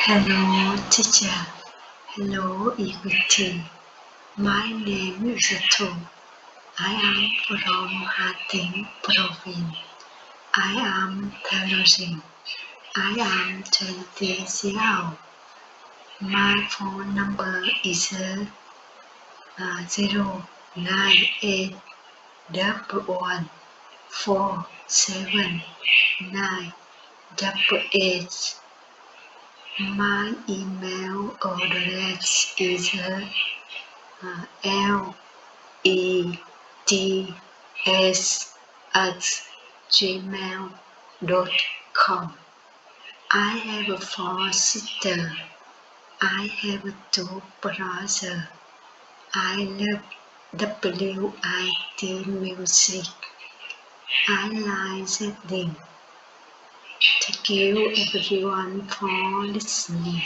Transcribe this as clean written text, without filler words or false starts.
Hello, teacher. Hello, Equity. My name is Thu. I am from Hà Tĩnh province. I am tailoring. I am 20 years old. My phone number is 09811479888. My email address is leds@gmail.com. I have 4 sisters. I have 2 brothers. I love WIT music. I like reading. Thank you everyone for listening.